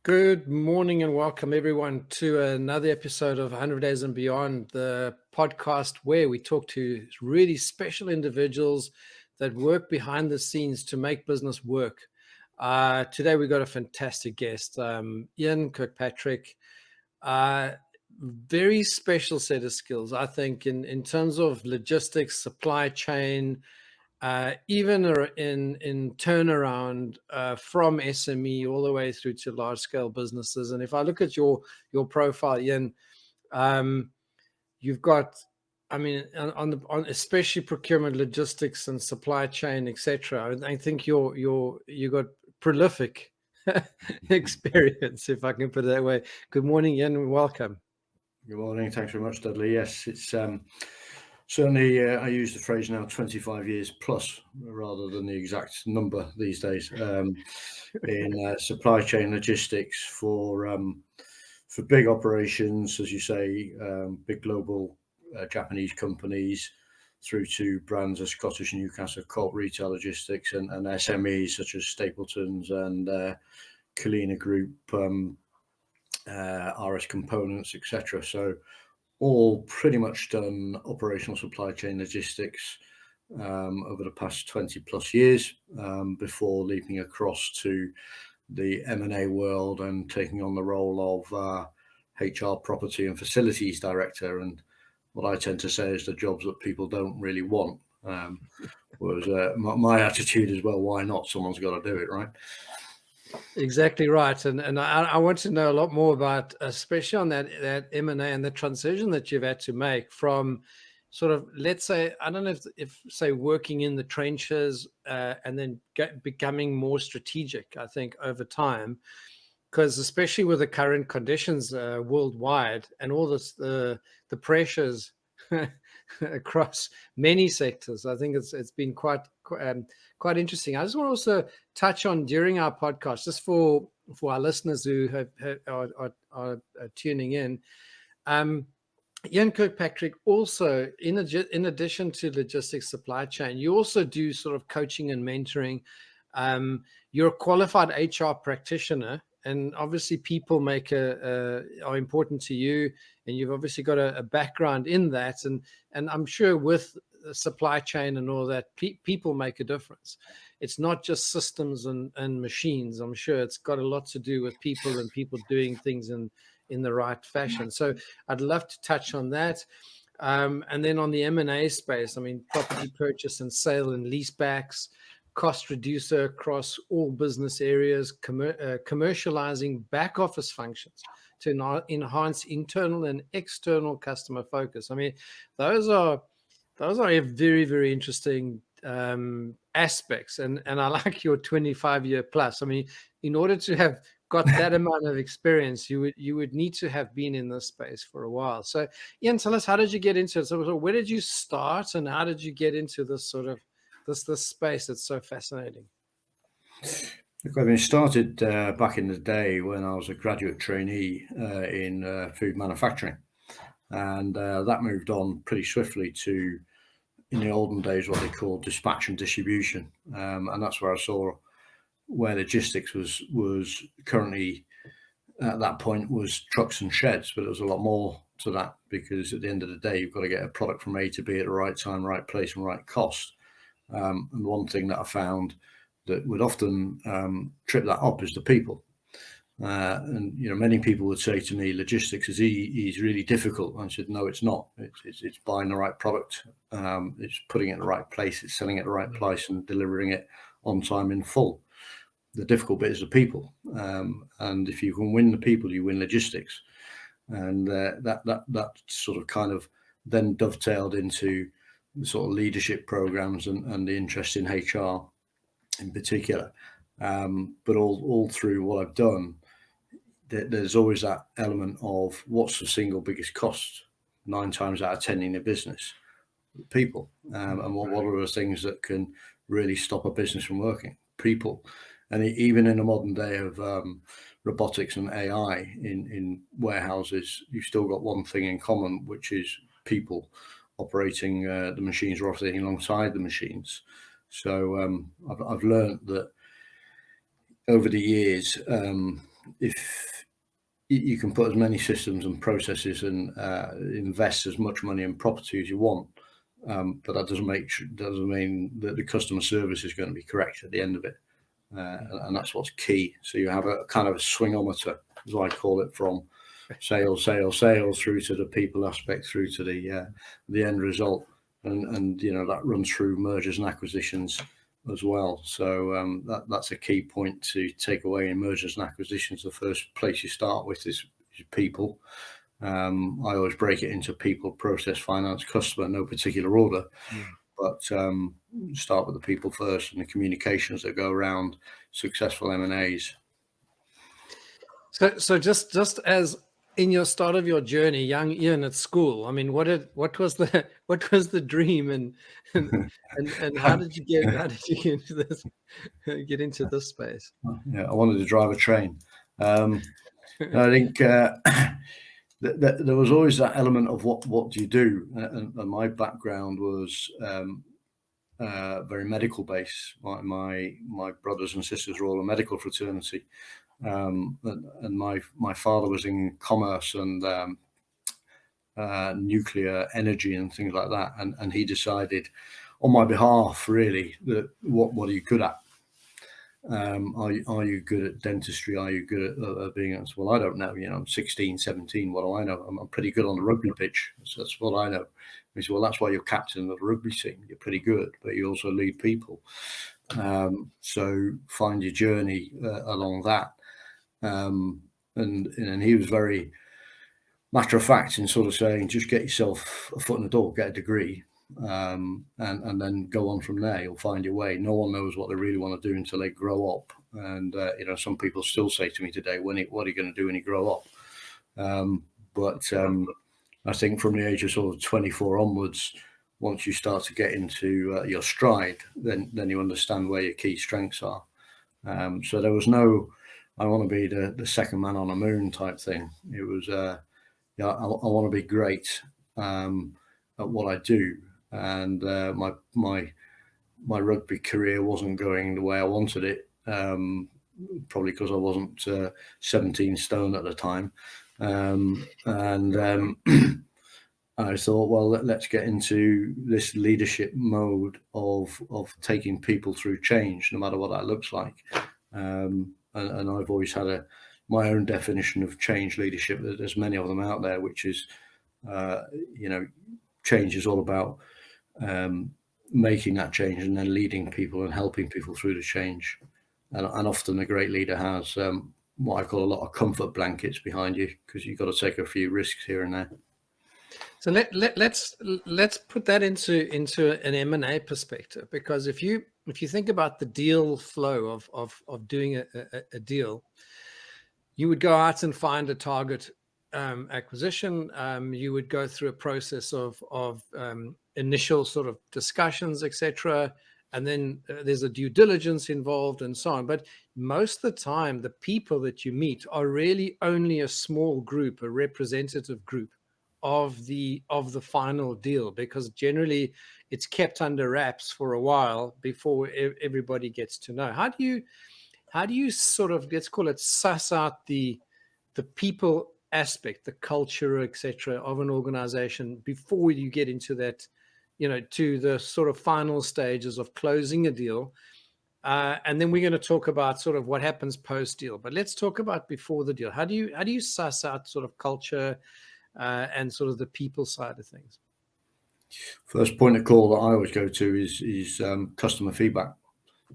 Good morning and welcome everyone to another episode of 100 Days and Beyond, the podcast where we talk to really special individuals that work behind the scenes to make business work. Today we got a fantastic guest, Ian Kirkpatrick. Very special set of skills, I think, in terms of logistics, supply chain, even in turnaround from SME all the way through to large scale businesses. And if I look at your profile, Ian, you've got, I mean, on especially procurement, logistics, and supply chain, etc. I think you got prolific experience, if I can put it that way. Good morning, Ian, and welcome. Good morning. Thanks very much, Dudley. Yes, it's certainly, I use the phrase now 25 years plus rather than the exact number these days in supply chain logistics for big operations, as you say, big global Japanese companies through to brands of Scottish Newcastle, Coop retail logistics and SMEs such as Stapleton's and Culina Group, RS Components, etc. So all pretty much done operational supply chain logistics over the past 20 plus years before leaping across to the M&A world and taking on the role of HR property and facilities director. And what I tend to say is the jobs that people don't really want was my attitude as well. Why not? Someone's got to do it, right? Exactly right, and I want to know a lot more about, especially on that M&A and the transition that you've had to make from sort of, let's say, I don't know if say working in the trenches and then becoming more strategic. I think over time, because especially with the current conditions worldwide and all this the pressures across many sectors, I think it's been quite interesting. I just want to also touch on during our podcast, just for our listeners who are tuning in. Ian Kirkpatrick also, in addition to logistics supply chain, you also do sort of coaching and mentoring. You're a qualified HR practitioner, and obviously people are important to you, and you've obviously got a background in that, and I'm sure with supply chain and all that, people make a difference. It's not just systems and machines. I'm sure it's got a lot to do with people and people doing things in the right fashion. So I'd love to touch on that. And then on the M&A space, I mean, property purchase and sale and leasebacks, cost reducer across all business areas, commercializing back office functions to enhance internal and external customer focus. I mean, those are very, very interesting aspects, and I like your 25-year plus. I mean, in order to have got that amount of experience, you would need to have been in this space for a while. So, Ian, tell us, how did you get into it? So where did you start, and how did you get into this sort of this space that's so fascinating? Look, I mean, it started back in the day when I was a graduate trainee in food manufacturing, and that moved on pretty swiftly to, in the olden days, what they called dispatch and distribution, and that's where I saw where logistics was currently at that point was trucks and sheds, but there was a lot more to that, because at the end of the day, you've got to get a product from A to B at the right time, right place, and right cost. And one thing that I found that would often trip that up is the people. And many people would say to me, logistics is really difficult. I said, no, it's not. It's buying the right product. It's putting it in the right place. It's selling it at the right price and delivering it on time in full. The difficult bit is the people. And if you can win the people, you win logistics. And that sort of kind of then dovetailed into the sort of leadership programs and the interest in HR in particular. But all through what I've done, there's always that element of what's the single biggest cost 9 times out of 10 in a business? People. And what are the things that can really stop a business from working? People. And even in the modern day of robotics and AI in warehouses, you've still got one thing in common, which is people operating the machines or operating alongside the machines. So I've learned that over the years, if you can put as many systems and processes and invest as much money in property as you want, but that doesn't mean that the customer service is going to be correct at the end of it, and that's what's key. So you have a kind of a swingometer, as I call it, from sales through to the people aspect, through to the end result, and that runs through mergers and acquisitions as well. So that's a key point to take away in mergers and acquisitions. The first place you start with is people. I always break it into people, process, finance, customer, no particular order, but start with the people first and the communications that go around successful M&As. So just as in your start of your journey, young Ian at school, I mean, what was the dream, and how did you get into this space? Yeah, I wanted to drive a train. I think there was always that element of what do you do, and my background was very medical based. My brothers and sisters were all a medical fraternity, and my father was in commerce and nuclear energy and things like that, and he decided on my behalf, really, that what are you good at? Are you good at dentistry? Are you good at being at, well, I don't know, I'm 16, 17, what do I know? I'm pretty good on the rugby pitch, so that's what I know. He said, well, that's why you're captain of the rugby team. You're pretty good, but you also lead people. So find your journey along that. And he was very matter of fact in sort of saying, just get yourself a foot in the door, get a degree, and then go on from there. You'll find your way. No one knows what they really want to do until they grow up. And some people still say to me today, what are you going to do when you grow up? But I think from the age of sort of 24 onwards, once you start to get into your stride, then you understand where your key strengths are. So there was no, I want to be the second man on the moon type thing. It was, I want to be great at what I do. And my rugby career wasn't going the way I wanted it, probably because I wasn't 17 stone at the time. I thought, well, let's get into this leadership mode of taking people through change, no matter what that looks like. And I've always had my own definition of change leadership. There's many of them out there, which is, change is all about making that change and then leading people and helping people through the change. And often a great leader has what I call a lot of comfort blankets behind you, because you've got to take a few risks here and there. So let's put that into an M&A perspective, because if you think about the deal flow of doing a deal, you would go out and find a target acquisition. You would go through a process of initial sort of discussions, etc., and then there's a due diligence involved and so on. But most of the time, the people that you meet are really only a small group, a representative group of the final deal, because generally it's kept under wraps for a while before everybody gets to know. How do you sort of, let's call it, suss out the people aspect, the culture, etc., of an organization before you get into that, to the sort of final stages of closing a deal? And then we're going to talk about sort of what happens post deal, but let's talk about before the deal. How do you suss out sort of culture and sort of the people side of things? First point of call that I always go to is customer feedback.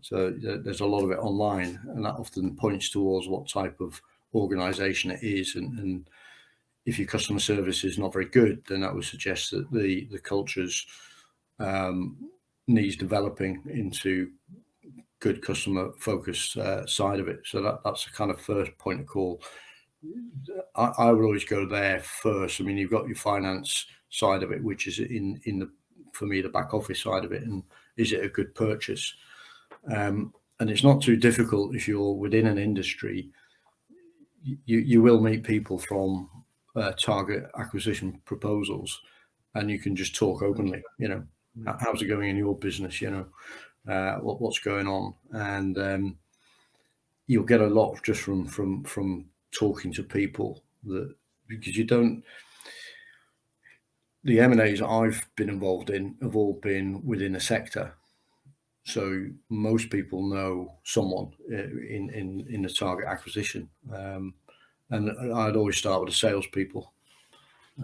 So there's a lot of it online, and that often points towards what type of organization it is. And if your customer service is not very good, then that would suggest that the cultures needs developing into good customer focused side of it. So that's the kind of first point of call. I would always go there first. I mean, you've got your finance side of it, which is for me, the back office side of it, and is it a good purchase? And it's not too difficult if you're within an industry. You will meet people from target acquisition proposals, and you can just talk openly. How's it going in your business? What's going on? And you'll get a lot just from talking to people, that because you don't. The M&As I've been involved in have all been within a sector, so most people know someone in the target acquisition, and I'd always start with the salespeople,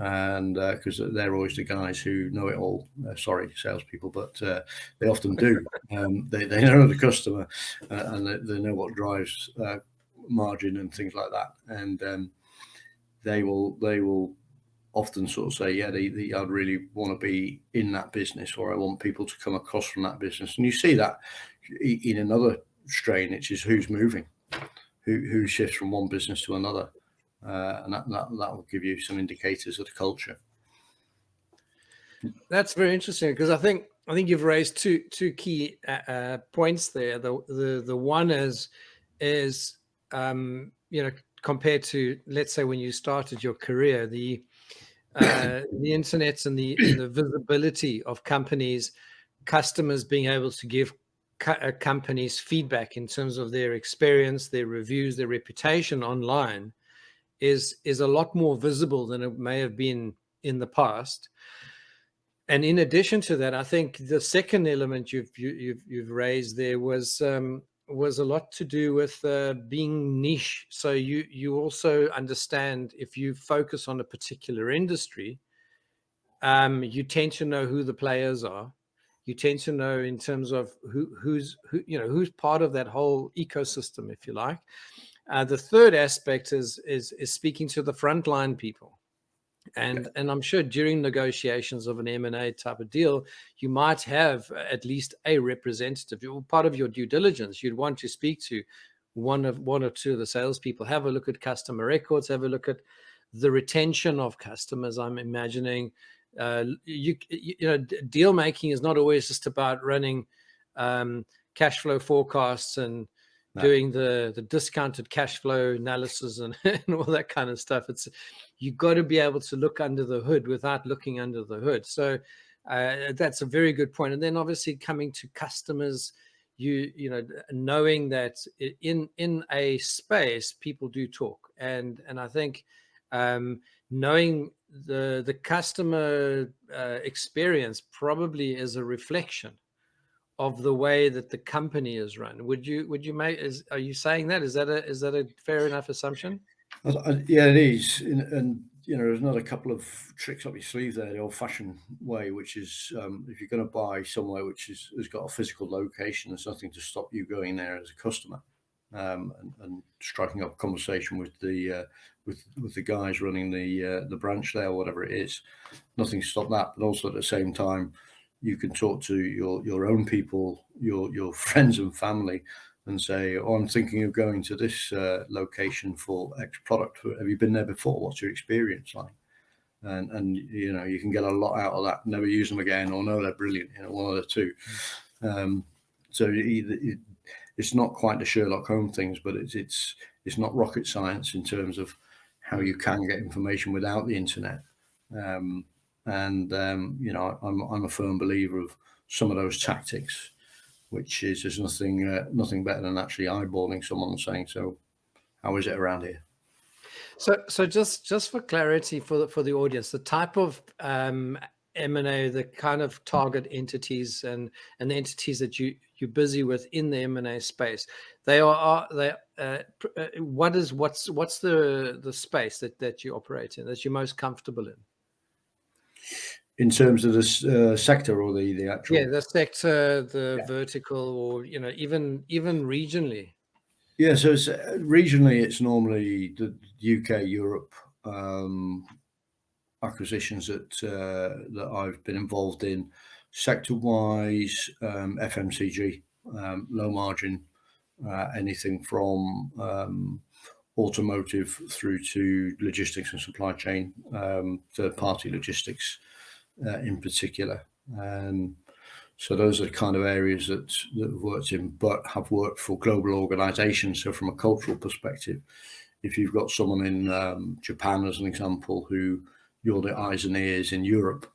and because they're always the guys who know it all. Sorry, salespeople, but they often do. They know the customer, and they know what drives margin and things like that, and they will often sort of say, yeah, I'd really want to be in that business, or I want people to come across from that business. And you see that in another strain, which is who's moving, who shifts from one business to another, and that will give you some indicators of the culture. That's very interesting, because I think you've raised two key points there. The one is compared to, let's say, when you started your career, the internet and the visibility of companies, customers being able to give companies feedback in terms of their experience, their reviews, their reputation online is a lot more visible than it may have been in the past. And in addition to that, I think the second element you've raised there was a lot to do with being niche. So you also understand, if you focus on a particular industry, you tend to know who the players are. You tend to know in terms of who's part of that whole ecosystem, if you like. The third aspect is speaking to the frontline people. And I'm sure during negotiations of an M&A type of deal, you might have at least a representative. Part of your due diligence, you'd want to speak to one or two of the salespeople, have a look at customer records, have a look at the retention of customers. I'm imagining, deal making is not always just about running cash flow forecasts and doing the discounted cash flow analysis and all that kind of stuff. You've got to be able to look under the hood without looking under the hood. So that's a very good point. And then obviously coming to customers, knowing that in a space, people do talk. And I think knowing the customer experience probably is a reflection of the way that the company is run. Are you saying that? Is that a fair enough assumption? Yeah, it is. And there's another couple of tricks up your sleeve there, the old-fashioned way, which is if you're going to buy somewhere which has got a physical location, there's nothing to stop you going there as a customer and striking up a conversation with the guys running the branch there, or whatever it is. Nothing to stop that. But also at the same time, you can talk to your own people, your friends and family, and say, oh, I'm thinking of going to this location for X product. Have you been there before? What's your experience like? And you can get a lot out of that. Never use them again, or no, they're brilliant. One of the two. So it's not quite the Sherlock Holmes things, but it's not rocket science in terms of how you can get information without the internet. I'm a firm believer of some of those tactics, which is there's nothing better than actually eyeballing someone and saying, so how is it around here? So just for clarity for the audience, the type of M&A, the kind of target entities and the entities that you're busy with in the M&A space, what's the space that you operate in, that you're most comfortable in terms of the sector, or the actual? the sector, the vertical, or even regionally. Yeah, so it's, regionally, it's normally the UK, Europe acquisitions that I've been involved in. Sector-wise, FMCG, low margin, anything from automotive through to logistics and supply chain, third-party logistics in particular. So those are the kind of areas that I've worked in, but have worked for global organizations. So from a cultural perspective, if you've got someone in Japan, as an example, who you're the eyes and ears in Europe,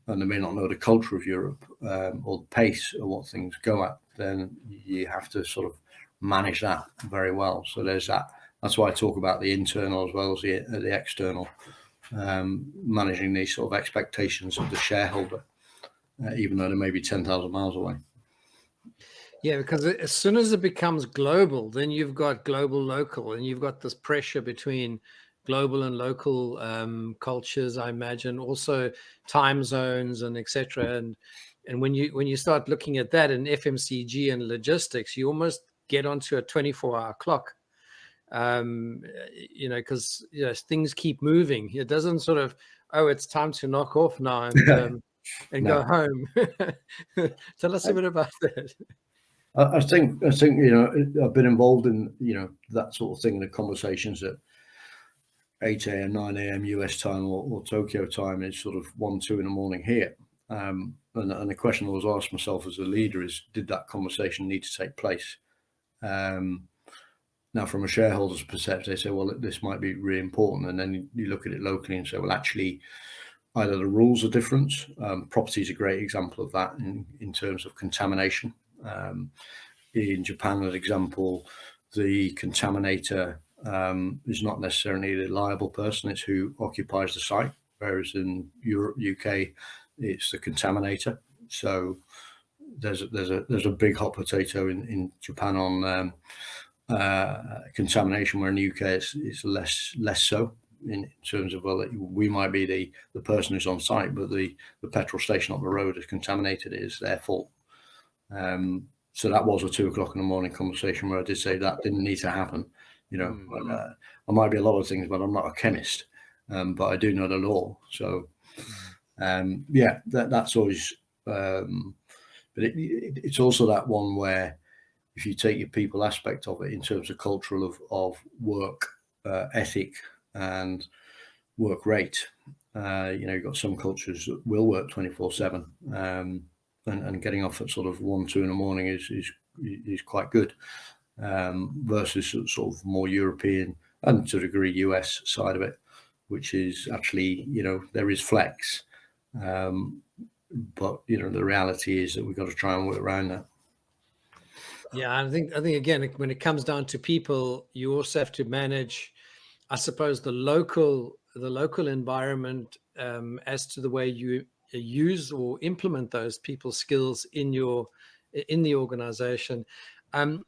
and they may not know the culture of Europe or the pace of what things go at, then you have to sort of manage that very well. So there's that. That's why I talk about the internal as well as the external, managing these sort of expectations of the shareholder, even though they may be 10,000 miles away. Yeah, because as soon as it becomes global, then you've got global local, and you've got this pressure between global and local cultures, I imagine, also time zones and etc. And when you start looking at that in FMCG and logistics, you almost get onto a 24-hour clock. Because things keep moving. It doesn't sort of, oh, it's time to knock off now and No. go home. Tell us a bit about that. I think I've been involved in that sort of thing in the conversations at 8 a.m., 9 a.m. US time or Tokyo time is sort of 1, 2 in the morning here. And the question I was asked myself as a leader is, did that conversation need to take place? Now, from a shareholder's perspective, they say, well, this might be really important. And then you look at it locally and say, well, actually, either the rules are different. Property is a great example of that in terms of contamination. In Japan, as example, the contaminator is not necessarily the liable person, it's who occupies the site, whereas in Europe, UK, it's the contaminator. So there's a big hot potato in Japan on contamination, where in the UK it's less so in terms of, well, we might be the person who's on site, but the petrol station up the road is contaminated, it is their fault. So that was a 2 o'clock in the morning conversation where I did say that didn't need to happen. I might be a lot of things, but I'm not a chemist, but I do know the law. So that's always, but it's also that one where if you take your people aspect of it in terms of cultural of work ethic and work rate, you've got some cultures that will work 24/7, and getting off at sort of 1, 2 in the morning is quite good, versus sort of more European and to a degree US side of it, which is actually, there is flex, but the reality is that we've got to try and work around that. Yeah, I think again, when it comes down to people, you also have to manage, I suppose, the local environment, as to the way you use or implement those people's skills in the organization.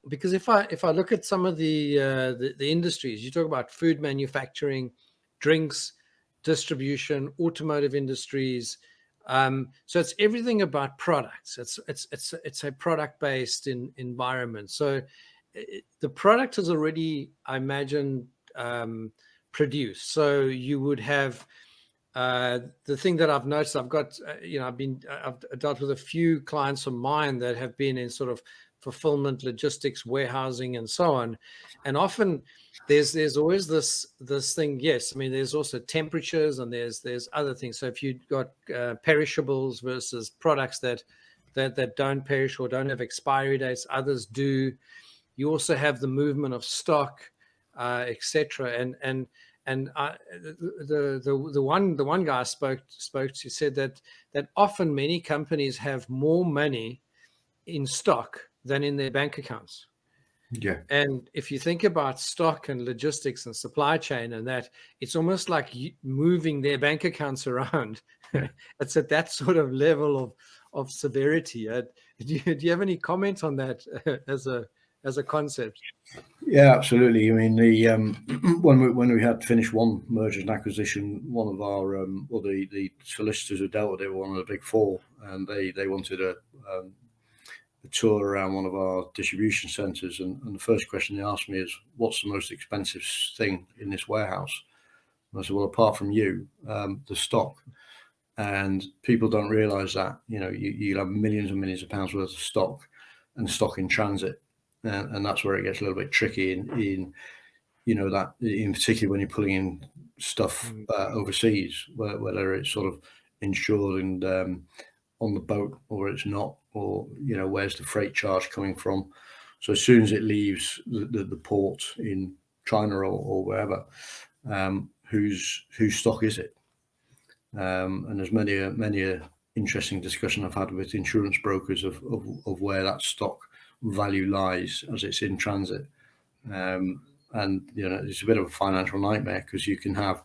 Because if I look at some of the industries, you talk about food manufacturing, drinks, distribution, automotive industries. So it's everything about products. It's a product-based environment. So the product is already, I imagine, produced. So you would have the thing that I've noticed. I've got, I've dealt with a few clients of mine that have been in sort of fulfillment, logistics, warehousing, and so on. And often there's always this thing. Yes, I mean, there's also temperatures and there's other things. So if you've got perishables versus products that don't perish or don't have expiry dates, others do. You also have the movement of stock, etc. And the one guy I spoke to said that often many companies have more money in stock than in their bank accounts. Yeah. And if you think about stock and logistics and supply chain and that, it's almost like moving their bank accounts around. It's at that sort of level of severity. Do you have any comment on that as a concept? Yeah, absolutely. I mean, the when we had finished one merger and acquisition, one of our the solicitors who dealt with it were one of the big four, and they wanted a tour around one of our distribution centres, and the first question they asked me is, what's the most expensive thing in this warehouse? And I said, well, apart from you, the stock. And people don't realise that, you'll have millions and millions of pounds worth of stock and stock in transit. And that's where it gets a little bit tricky in that, in particular when you're pulling in stuff overseas, whether it's sort of insured and on the boat or it's not, or where's the freight charge coming from. So as soon as it leaves the port in China or wherever, whose stock is it? And there's many a interesting discussion I've had with insurance brokers of where that stock value lies as it's in transit. And it's a bit of a financial nightmare, because you can have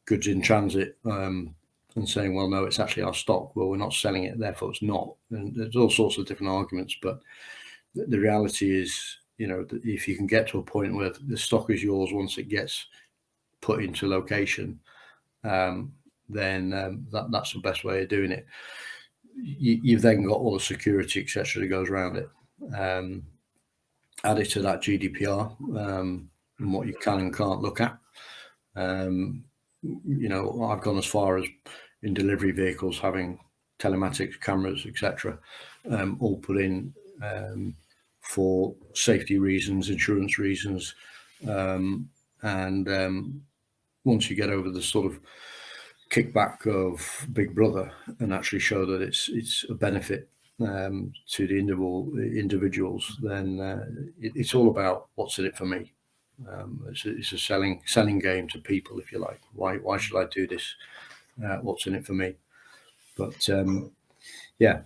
goods in transit and saying, well, no, it's actually our stock. Well, we're not selling it, therefore it's not. And there's all sorts of different arguments. But the reality is, if you can get to a point where the stock is yours once it gets put into location, then that's the best way of doing it. You've then got all the security, etc., that goes around it. Added to that, GDPR, and what you can and can't look at. I've gone as far as in delivery vehicles having telematics cameras, etc., all put in for safety reasons, insurance reasons, and once you get over the sort of kickback of Big Brother and actually show that it's a benefit to the individuals, then it's all about what's in it for me. It's a selling game to people, if you like. Why should I do this? What's in it for me? But yeah.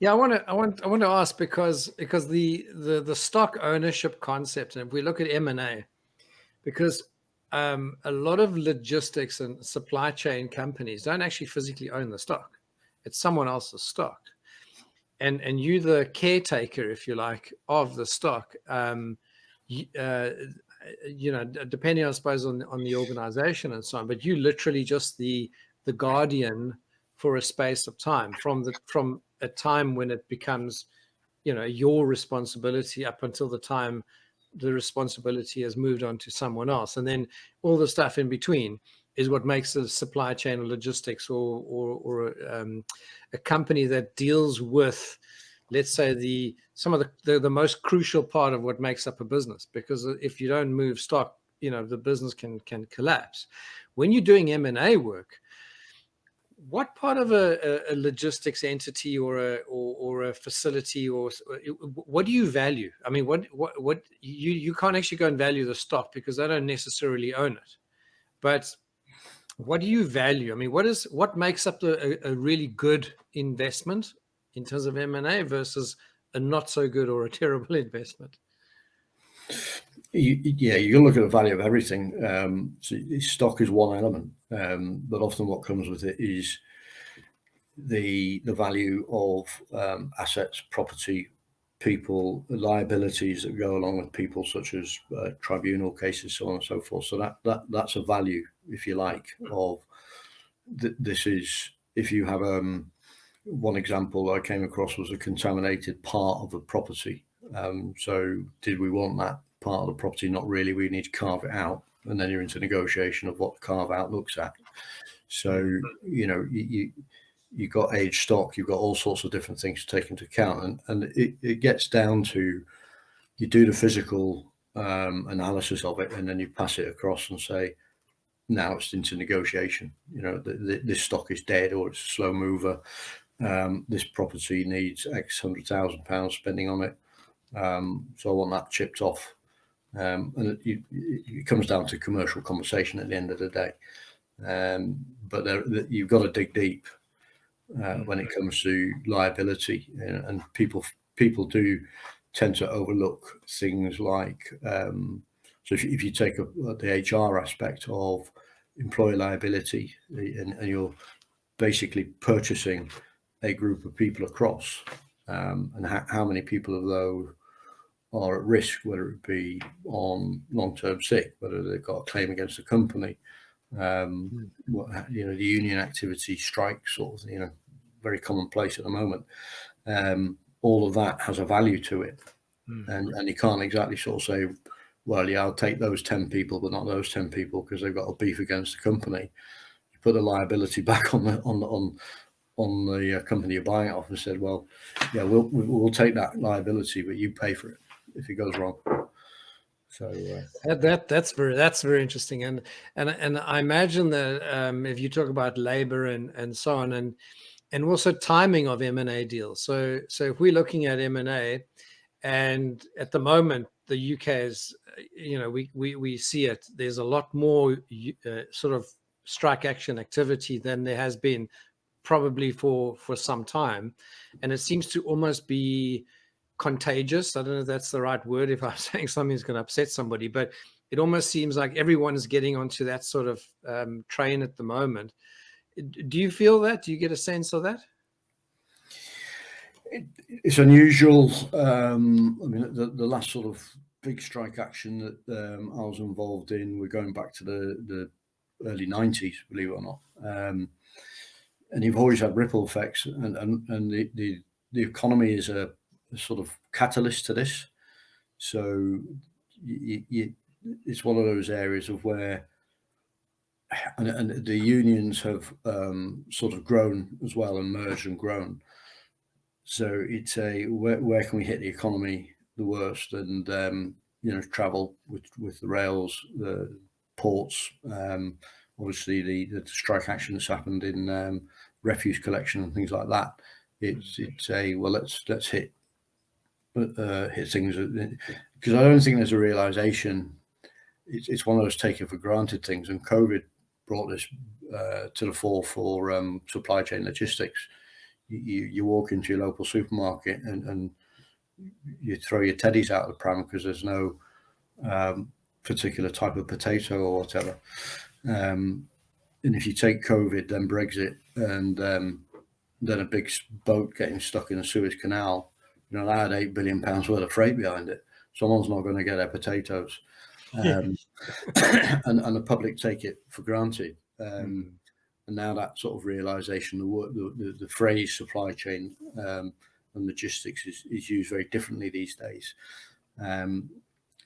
I want to ask, because the stock ownership concept, and if we look at M&A, because a lot of logistics and supply chain companies don't actually physically own the stock. It's someone else's stock. And you the caretaker, if you like, of the stock. Depending, I suppose, on the organization and so on, but you literally just the guardian for a space of time, from a time when it becomes, your responsibility, up until the time the responsibility has moved on to someone else. And then all the stuff in between is what makes a supply chain or logistics or a company that deals with, let's say, some of the most crucial part of what makes up a business. Because if you don't move stock, the business can collapse. When you're doing M&A work, what part of a logistics entity or a facility, or what do you value? I mean, what you can't actually go and value the stock, because they don't necessarily own it. But what do you value? I mean, what makes up a really good investment in terms of M&A versus a not so good or a terrible investment? You can look at the value of everything. So stock is one element, but often what comes with it is the value of assets, property, people, liabilities that go along with people, such as tribunal cases, so on and so forth. So that's a value, if you like, of this is, if you have one example I came across was a contaminated part of a property. So did we want that part of the property? Not really. We need to carve it out, and then you're into negotiation of what the carve out looks at. So you've got aged stock, you've got all sorts of different things to take into account, and it gets down to, you do the physical analysis of it, and then you pass it across and say, now it's into negotiation. This stock is dead, or it's a slow mover. This property needs X £100,000 spending on it, so I want that chipped off. And it comes down to commercial conversation at the end of the day. But you've got to dig deep when it comes to liability, and people do tend to overlook things like, so if you take the HR aspect of employee liability, and you're basically purchasing a group of people across, and how many people of those are at risk, whether it be on long-term sick, whether they've got a claim against the company, the union activity, strikes, sort of, very commonplace at the moment. All of that has a value to it, and you can't exactly sort of say, well, yeah, I'll take those 10 people, but not those 10 people because they've got a beef against the company. You put the liability back on the company you're buying it off, and said, well, yeah, we'll take that liability, but you pay for it if it goes wrong. So that's very interesting, and I imagine that if you talk about labor and so on, and also timing of M&A deals. So if we're looking at M&A, and at the moment the UK is, we see it. There's a lot more sort of strike action activity than there has been probably for some time, and it seems to almost be contagious. I don't know if that's the right word if I'm saying something's going to upset somebody, but it almost seems like everyone is getting onto that sort of train at the moment. Do you feel that? Do you get a sense of that? It's unusual. I mean, the last sort of big strike action that I was involved in, we're going back to the early 90s, believe it or not. And you've always had ripple effects, and the economy is a sort of catalyst to this. So it's one of those areas of where, and the unions have sort of grown as well and merged and grown. So it's where can we hit the economy the worst, and travel with the rails, the ports, obviously the strike action that's happened in refuse collection and things like that. It's let's hit things, because I don't think there's a realization. It's one of those taken for granted things, and COVID brought this to the fore for supply chain logistics. You walk into your local supermarket and you throw your teddies out of the pram because there's no particular type of potato or whatever. And if you take COVID, then Brexit, and then a big boat getting stuck in a Suez Canal, that had £8 billion worth of freight behind it. Someone's not going to get their potatoes. And the public take it for granted. And now that sort of realization, the phrase supply chain and logistics is used very differently these days.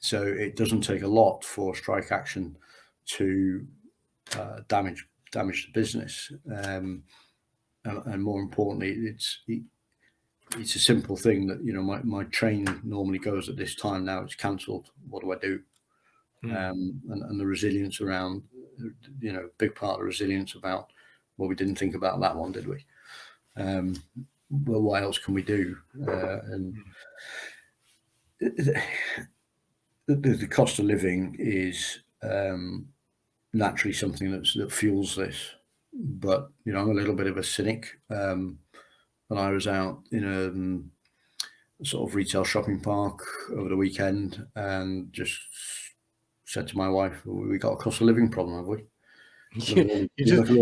So it doesn't take a lot for strike action to damage the business. And more importantly, it's a simple thing that, my train normally goes at this time. Now it's cancelled. What do I do? And the resilience around, big part of resilience about, well, we didn't think about that one, did we? Well, what else can we do? And the cost of living is naturally something that fuels this. But, I'm a little bit of a cynic. And I was out in a sort of retail shopping park over the weekend and just said to my wife, we got a cost of living problem, have we? You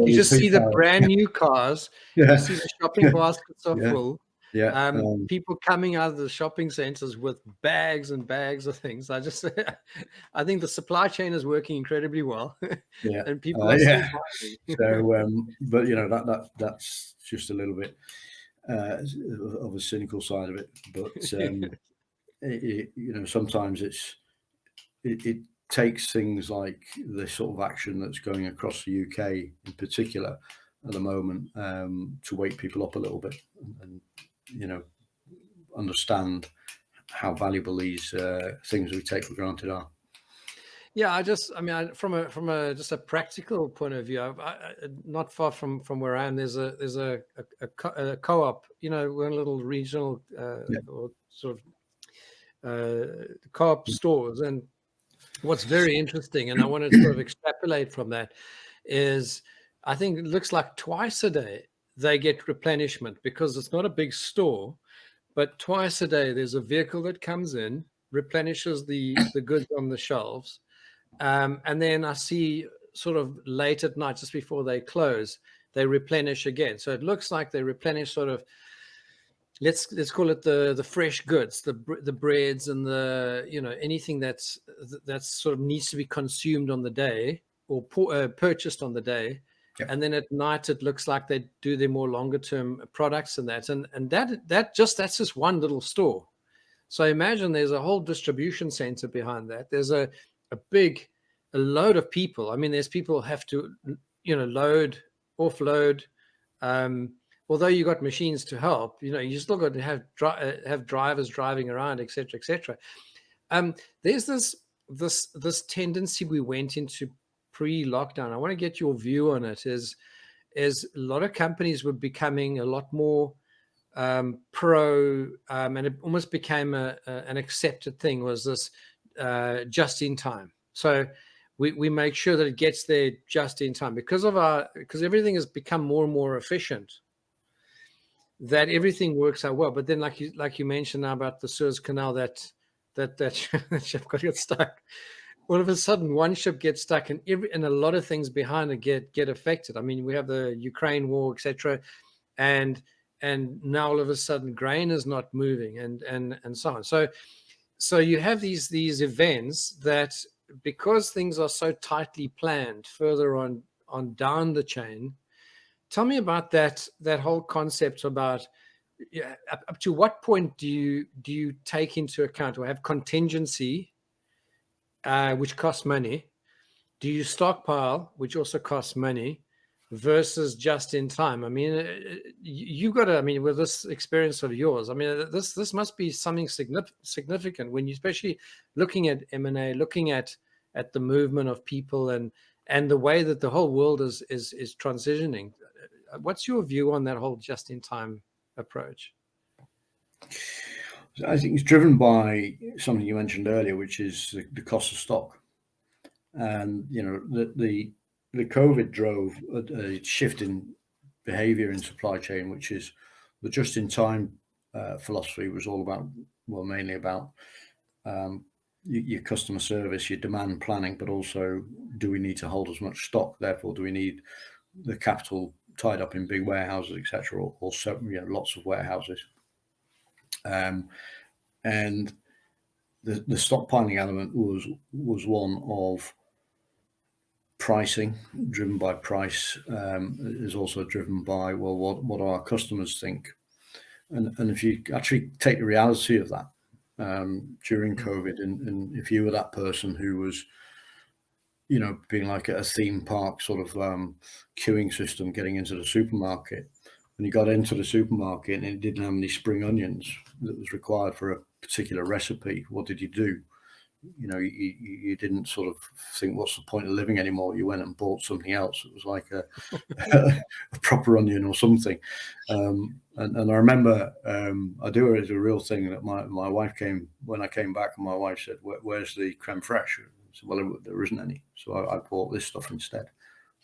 just see the brand new cars. Yeah. You see the shopping baskets are full. Yeah. People coming out of the shopping centers with bags and bags of things. I think the supply chain is working incredibly well. Yeah. And people are still buying. So, but that's just a little bit of a cynical side of it. But sometimes it takes things like the sort of action that's going across the UK in particular at the moment to wake people up a little bit and understand how valuable these things we take for granted are. Yeah, from a just a practical point of view, not far from where I am, there's a co-op. We're in a little regional or sort of co-op stores, and what's very interesting, and I want to sort of extrapolate from that, is I think it looks like twice a day they get replenishment, because it's not a big store, but twice a day there's a vehicle that comes in, replenishes the goods on the shelves. And then I see sort of late at night, just before they close, they replenish again. So it looks like they replenish sort of, let's call it the fresh goods, the breads and the anything that's sort of needs to be consumed on the day or purchased on the day. Yep. And then at night it looks like they do their more longer term products and that, and that's just one little store. So imagine there's a whole distribution center behind that. There's a load of people. I mean, there's people who have to load, offload. Although you got machines to help, you still got to have drivers driving around, et cetera. There's this tendency we went into pre-lockdown. I want to get your view on it. Is a lot of companies were becoming a lot more pro, and it almost became an accepted thing. Was this just in time? So we make sure that it gets there just in time because everything has become more and more efficient. that everything works out well. But then, like you mentioned now about the Suez Canal, that ship got stuck. All of a sudden, one ship gets stuck, and a lot of things behind it get affected. I mean, we have the Ukraine war, etc., and now all of a sudden, grain is not moving, and so on. So you have these events that, because things are so tightly planned further on down the chain. Tell me about that whole concept about, yeah, up to what point do you take into account or have contingency, which costs money? Do you stockpile, which also costs money, versus just in time? I mean, you got to. I mean, with this experience of yours, I mean, this must be something significant when you, especially looking at M&A, looking at the movement of people and the way that the whole world is transitioning. What's your view on that whole just in time approach? I think it's driven by something you mentioned earlier, which is the cost of stock. And the COVID drove a shift in behavior in supply chain, which is the just-in-time philosophy was all about, well, mainly about your customer service, your demand planning, but also, do we need to hold as much stock? Therefore, do we need the capital tied up in big warehouses, etc., or lots of warehouses? And the stockpiling element was one of pricing, driven by price, is also driven by, well, what our customers think. And if you actually take the reality of that during COVID, and if you were that person who was, being like at a theme park sort of queuing system, getting into the supermarket, when you got into the supermarket and it didn't have any spring onions that was required for a particular recipe, what did you do? You didn't sort of think, what's the point of living anymore? You went and bought something else. It was like a proper onion or something. And I remember, I do it as a real thing, that my wife when I came back, and my wife said, where's the creme fraiche? I said, well, there isn't any. So I bought this stuff instead.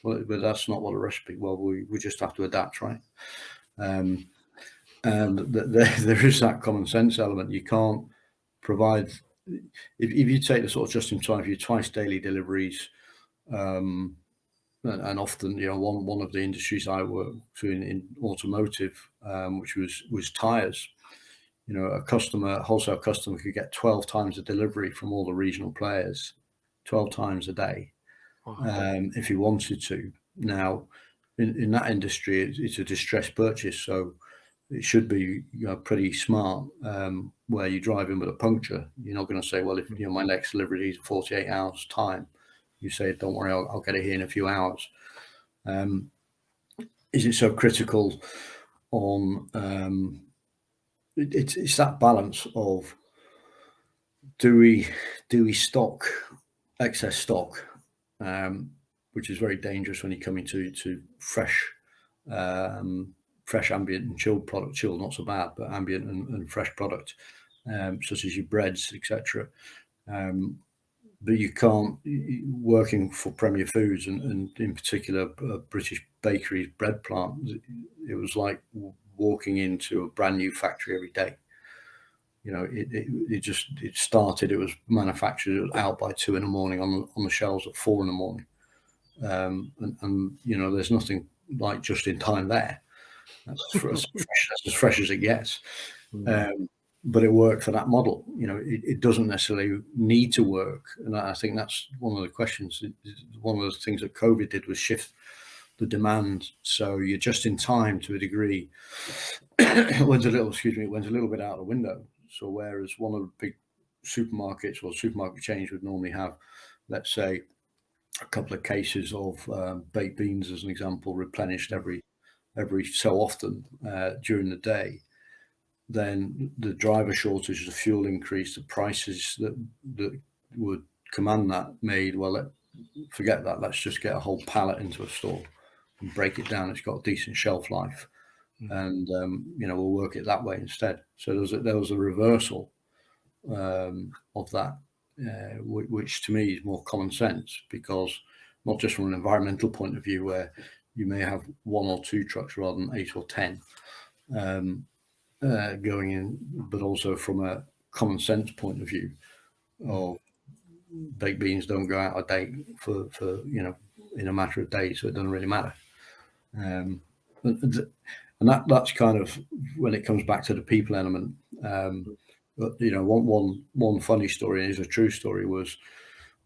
Well, but that's not what a recipe. Well, we just have to adapt, right? And there is that common sense element. You can't provide, if you take the sort of just in time, for your twice daily deliveries, and often, one of the industries I work to in automotive, which was tires, a wholesale customer could get 12 times the delivery from all the regional players, 12 times a day. Wow. If he wanted to. Now, in that industry, it's a distressed purchase, so it should be pretty smart, where you drive in with a puncture. You're not going to say, well, if my next delivery is 48 hours time, you say, don't worry, I'll get it here in a few hours. Is it so critical on it's that balance of, do we stock excess stock, which is very dangerous when you come into fresh ambient and chilled product. Chilled not so bad, but ambient and fresh product, such as your breads, etc. But you can't, working for Premier Foods and in particular British Bakeries bread plant, it was like walking into a brand new factory every day. It started, it was manufactured, it was out by 2 a.m. on the shelves at 4 a.m. And there's nothing like just in time there. That's as fresh as it gets. But it worked for that model. It doesn't necessarily need to work. And I think that's one of the questions. One of the things that COVID did was shift the demand. So you're just in time to a degree. It went a little bit out the window. So whereas one of the big supermarkets or supermarket chains would normally have, let's say, a couple of cases of baked beans, as an example, replenished every so often during the day, then the driver shortage, the fuel increase, the prices that would command that made, well, forget that. Let's just get a whole pallet into a store and break it down. It's got a decent shelf life, and we'll work it that way instead. So there was a reversal of that, which to me is more common sense, because not just from an environmental point of view, where you may have 1 or 2 trucks rather than 8 or 10, going in, but also from a common sense point of view of baked beans don't go out of date for in a matter of days, so it doesn't really matter. And that's kind of when it comes back to the people element. But one funny story, and it's a true story, was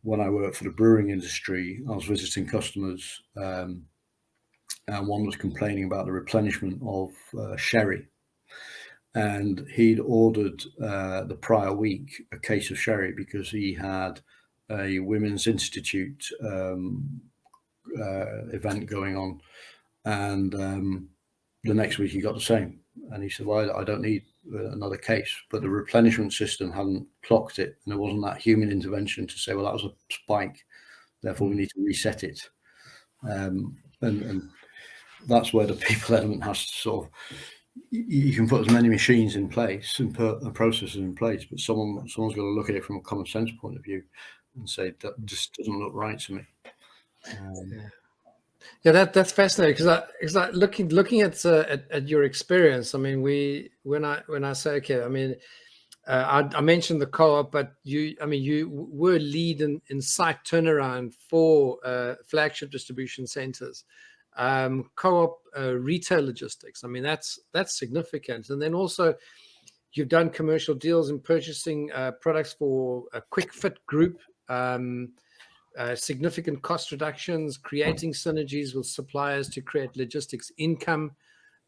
when I worked for the brewing industry. I was visiting customers, and one was complaining about the replenishment of sherry, and he'd ordered the prior week a case of sherry because he had a Women's Institute event going on, and the next week he got the same, and he said, well, I don't need another case, but the replenishment system hadn't clocked it, and there wasn't that human intervention to say, well, that was a spike, therefore we need to reset it. And that's where the people element has to sort of, you can put as many machines in place and put processes in place, but someone's got to look at it from a common sense point of view and say that just doesn't look right to me. Yeah, that's fascinating because looking at your experience. I mean, when I say, okay, I mean, I mentioned the co-op, but you were lead in site turnaround for flagship distribution centers, co-op retail logistics. I mean, that's significant. And then also you've done commercial deals in purchasing products for a Kwik Fit Group. Significant cost reductions, creating synergies with suppliers to create logistics income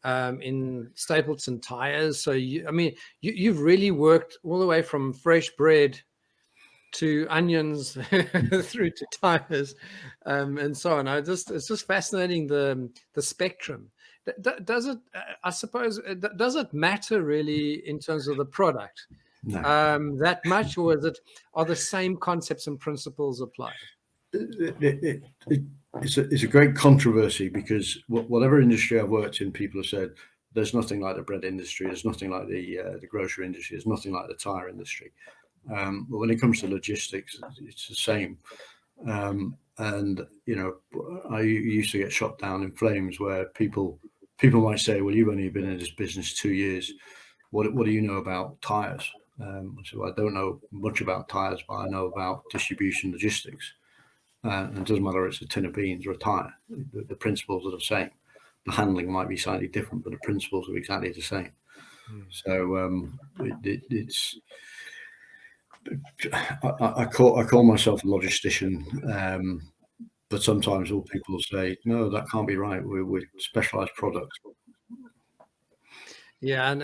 in Stapleton Tyres. So, you've really worked all the way from fresh bread to onions through to tires, and so on. It's just fascinating, the spectrum. Does it? I suppose, does it matter really in terms of the product? No. That much, or are the same concepts and principles applied? It's a great controversy because whatever industry I've worked in, people have said there's nothing like the bread industry, there's nothing like the grocery industry, there's nothing like the tire industry. But when it comes to logistics, it's the same. And I used to get shot down in flames where people might say, well, you've only been in this business 2 years. What do you know about tires? So I don't know much about tires, but I know about distribution logistics. And it doesn't matter if it's a tin of beans or a tire. The principles are the same. The handling might be slightly different, but the principles are exactly the same. So it's. I call myself a logistician, but sometimes all people say, no, that can't be right. We're specialized products. Yeah, and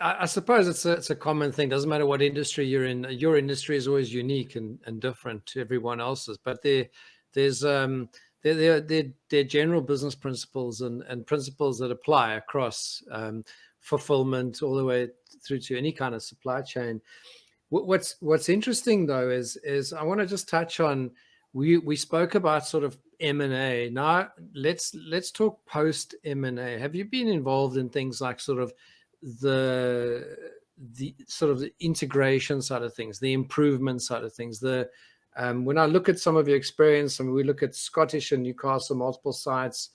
I suppose it's a common thing. Doesn't matter what industry you're in. Your industry is always unique and different to everyone else's. But there's general business principles and principles that apply across fulfillment all the way through to any kind of supply chain. What's interesting though is I want to just touch on, we spoke about sort of M&A. Now let's talk post M&A. Have you been involved in things like sort of the sort of the integration side of things, the improvement side of things? When I look at some of your experience, we look at Scottish and Newcastle, multiple sites,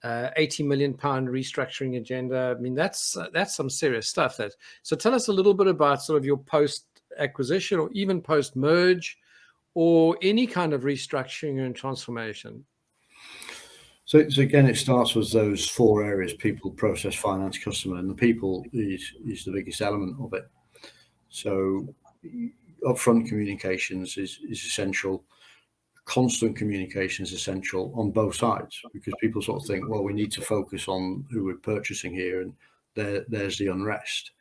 80 million pound restructuring agenda. I mean, that's some serious stuff. So tell us a little bit about sort of your post acquisition or even post merge or any kind of restructuring and transformation. So again, it starts with those 4 areas: people, process, finance, customer, and the people is the biggest element of it. So upfront communications is essential. Constant communication is essential on both sides, because people sort of think, well, we need to focus on who we're purchasing here, and there's the unrest,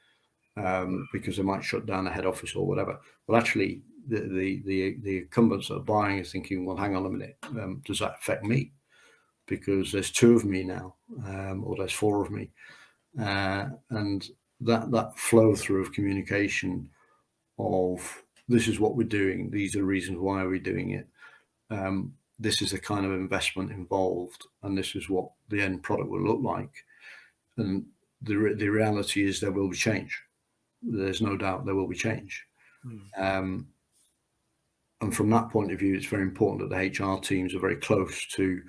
because they might shut down the head office or whatever. Well, actually, the incumbents that are buying are thinking, well, hang on a minute, does that affect me? Because there's 2 of me now, or there's 4 of me, and that flow through of communication of this is what we're doing, these are the reasons why we're doing it, this is the kind of investment involved, and this is what the end product will look like. And the reality is there will be change. There's no doubt there will be change. And from that point of view, it's very important that the HR teams are very close to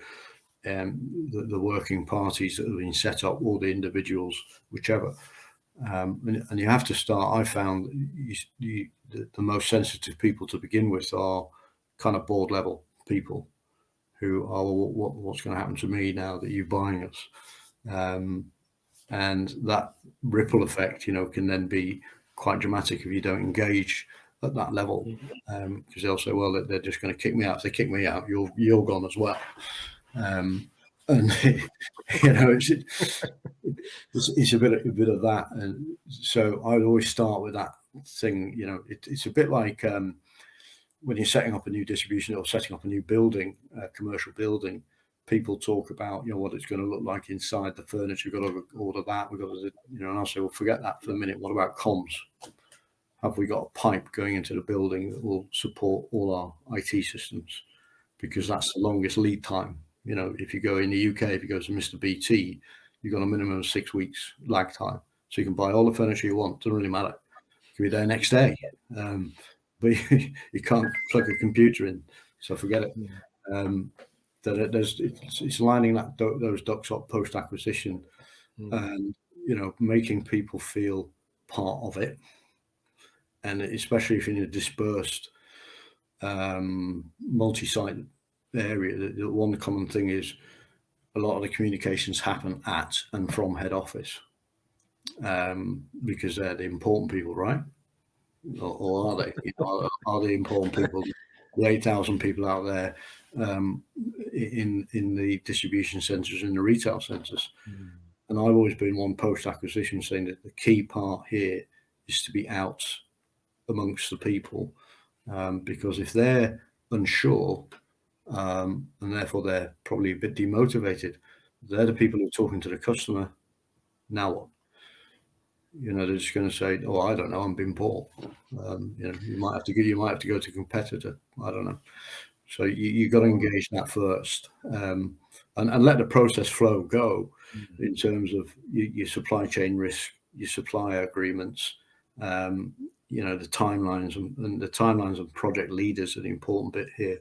the working parties that have been set up, or the individuals, whichever. And you have to start. I found the most sensitive people to begin with are kind of board level people who are, what's going to happen to me now that you're buying us? And that ripple effect, can then be quite dramatic if you don't engage at that level, because they'll say, well, they're just going to kick me out. If they kick me out, you're gone as well. And it's a bit of that. And so I would always start with that thing. It's a bit like when you're setting up a new distribution or setting up a new building, commercial building. People talk about, what it's going to look like inside, the furniture. We've got to order that. We've got to, and I'll say, well, forget that for a minute. What about comms? Have we got a pipe going into the building that will support all our IT systems? Because that's the longest lead time. If you go in the UK, if you go to Mr. BT, you've got a minimum of 6 weeks lag time. So you can buy all the furniture you want. Doesn't really matter. You can be there next day. But you can't plug a computer in. So forget it. It's lining those ducks up post acquisition, and making people feel part of it, and especially if you're in a dispersed multi-site area, the one common thing is a lot of the communications happen at and from head office, because they're the important people, right? Or are they? Are the important people the 8,000 people out there in the distribution centres, in the retail centres? And I've always been one post acquisition saying that the key part here is to be out amongst the people, because if they're unsure, and therefore they're probably a bit demotivated, they're the people who are talking to the customer. Now what? They're just going to say, "Oh, I don't know, I'm being bought." You might have to go to a competitor. I don't know. So you got to engage that first, and let the process flow go in terms of your supply chain risk, your supplier agreements, the timelines, and the timelines of project leaders are the important bit here.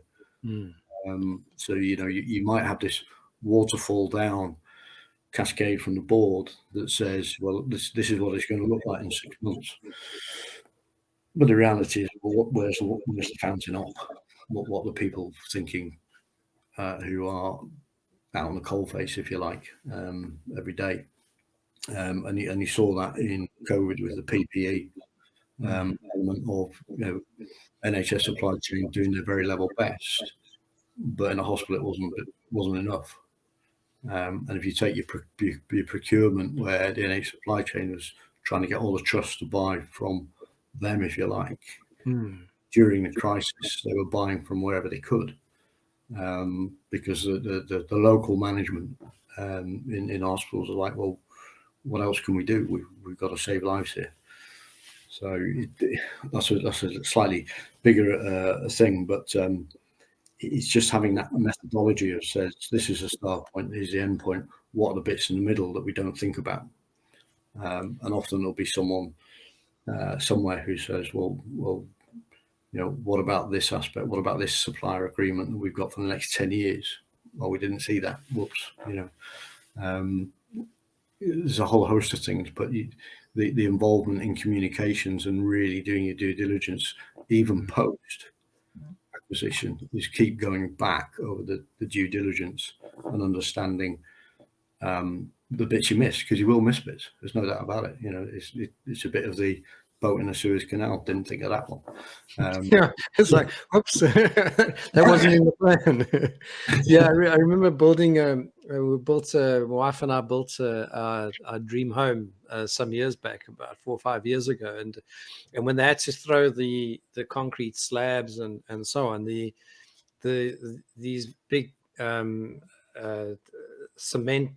So you might have this waterfall down cascade from the board that says, well, this is what it's going to look like in 6 months. But the reality is, well, where's the fountain up? What are people thinking who are out on the coalface, if you like, every day? And you saw that in COVID with the PPE element of NHS supply chain doing their very level best, but in a hospital it wasn't enough. And if you take your procurement, where the NHS supply chain was trying to get all the trusts to buy from them, if you like, during the crisis, they were buying from wherever they could, because the local management in hospitals are like, well, what else can we do? We've got to save lives here. So that's a slightly bigger thing, but it's just having that methodology that says this is a start point, this is the end point. What are the bits in the middle that we don't think about? And often there'll be someone somewhere who says, well, what about this aspect? What about this supplier agreement that we've got for the next 10 years? Well, we didn't see that. Whoops. There's a whole host of things, but the involvement in communications and really doing your due diligence, even post acquisition, is keep going back over the due diligence and understanding the bits you miss, because you will miss bits. There's no doubt about it. It's a bit of the boat in the Suez Canal. Didn't think of that one. It's like, whoops, that wasn't in the plan. I remember building. My wife and I built our dream home some years back, about 4 or 5 years ago, and when they had to throw the concrete slabs and so on, these big cement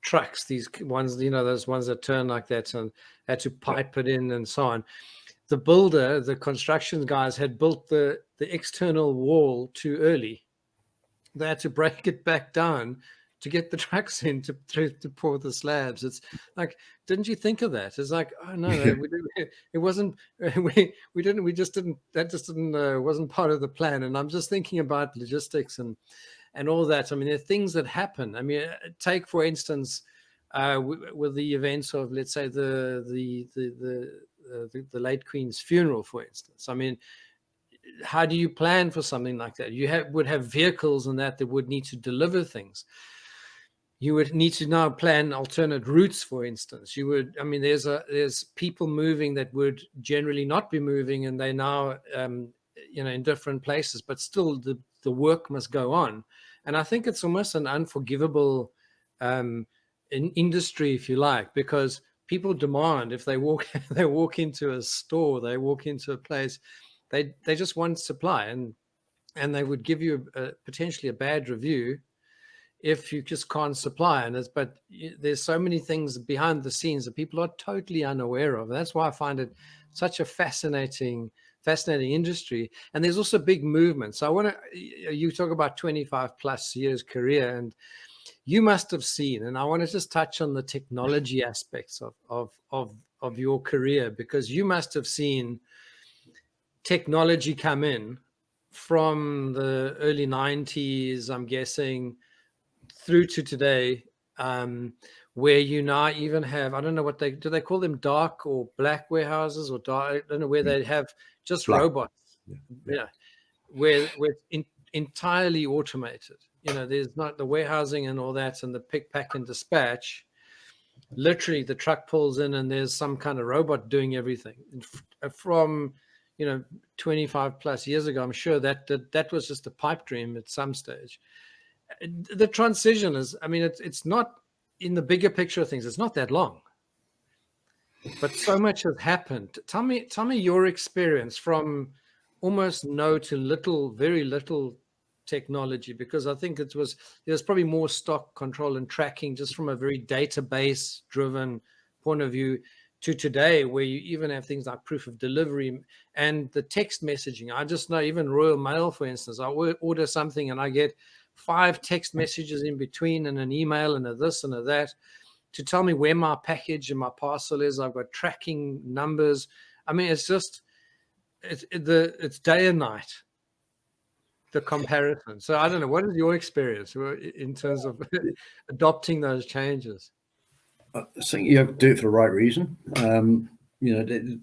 trucks, these ones, those ones that turn like that, and had to pipe it in and so on. The construction guys had built the external wall too early. They had to break it back down to get the trucks in to pour the slabs. It's like, didn't you think of that? It's like, oh no, it wasn't. We just didn't. That just didn't wasn't part of the plan. And I'm just thinking about logistics and and all that. I mean, there are things that happen. I mean, take for instance, with the events of, let's say, the late Queen's funeral, for instance. I mean, how do you plan for something like that? You would have vehicles and that would need to deliver things. You would need to now plan alternate routes, for instance. You would, I mean, there's people moving that would generally not be moving, and they now, in different places, but still the work must go on. And I think it's almost an unforgivable industry, if you like, because people demand, if they walk into a store, they walk into a place, they just want supply, and they would give you potentially a bad review if you just can't supply. But there's so many things behind the scenes that people are totally unaware of. That's why I find it such a fascinating industry. And there's also big movements. So you talk about 25 plus years career, and you must have seen, and I want to just touch on the technology aspects of your career, because you must have seen technology come in from the early 90s, I'm guessing, through to today, where you now even have, I don't know what they call them, dark or black warehouses, or dark, I don't know, where they have just black robots, where it's entirely automated. There's not the warehousing and all that, and the pick, pack, and dispatch. Literally, the truck pulls in, and there's some kind of robot doing everything. From 25 plus years ago, I'm sure that was just a pipe dream at some stage. The transition is, I mean, it's not, in the bigger picture of things, it's not that long, but so much has happened. Tell me your experience from almost no to little, very little technology, because I think there's probably more stock control and tracking just from a very database driven point of view, to today, where you even have things like proof of delivery and the text messaging. I just know, even Royal Mail, for instance, I order something and I get 5 text messages in between, and an email, and a this and a that, to tell me where my package and my parcel is. I've got tracking numbers. I mean, it's just, it's day and night, the comparison. So I don't know, what is your experience in terms of adopting those changes? I think you have to do it for the right reason. The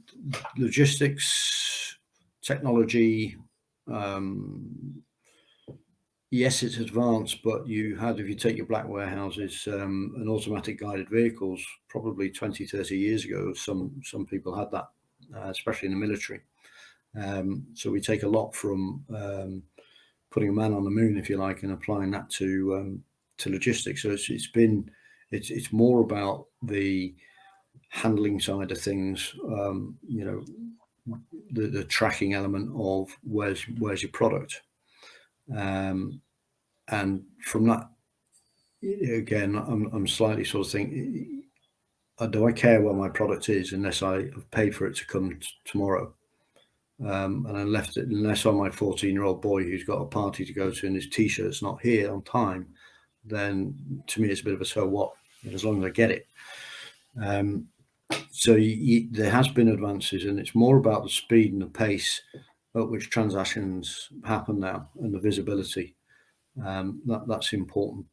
logistics, technology, yes, it's advanced, but if you take your black warehouses and automatic guided vehicles, probably 20, 30 years ago, some people had that, especially in the military. So we take a lot from putting a man on the moon, if you like, and applying that to logistics. So it's more about the handling side of things, the tracking element of where's your product. And from that, again, I'm slightly sort of thinking, do I care where my product is unless I have paid for it to come tomorrow? And unless I'm my 14-year-old boy who's got a party to go to and his T-shirt's not here on time, then to me it's a bit of a so what, as long as I get it. So there has been advances, and it's more about the speed and the pace at which transactions happen now, and the visibility. That's important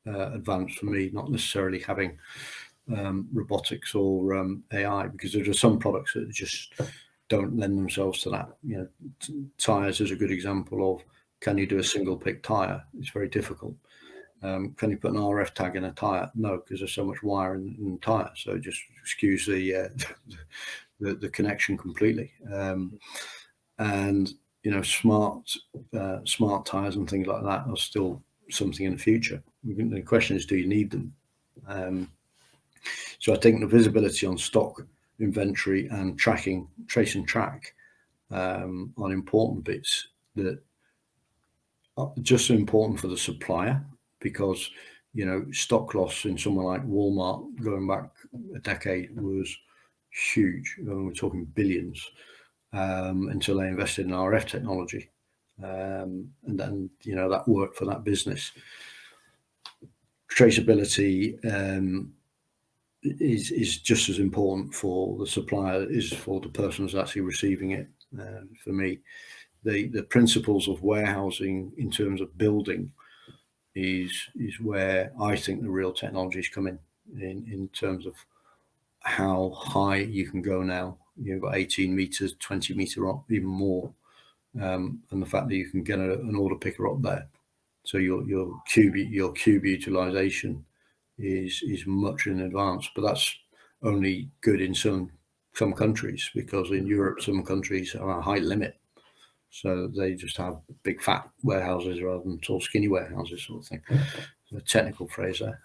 advance for me, not necessarily having robotics or AI, because there are some products that just don't lend themselves to that. Tires is a good example of, can you do a single pick tire? It's very difficult. Can you put an RF tag in a tire? No, because there's so much wire in the tire, so just skews the connection completely. And smart tires and things like that are still something in the future. The question is, do you need them? So I think the visibility on stock, inventory, and tracking, trace and track, are important bits that are just important for the supplier, because stock loss in somewhere like Walmart going back a decade was huge. We're talking billions, until they invested in RF technology, and then that worked for that business. Traceability is just as important for the supplier as for the person who's actually receiving it. For me, the principles of warehousing in terms of building is where I think the real technology is coming in terms of how high you can go now. You've got 18 meters, 20 meter up, even more, and the fact that you can get an order picker up there, so your cube utilization is much in advance. But that's only good in some countries, because in Europe some countries are a height limit, so they just have big fat warehouses rather than tall skinny warehouses, sort of thing. A technical phrase there.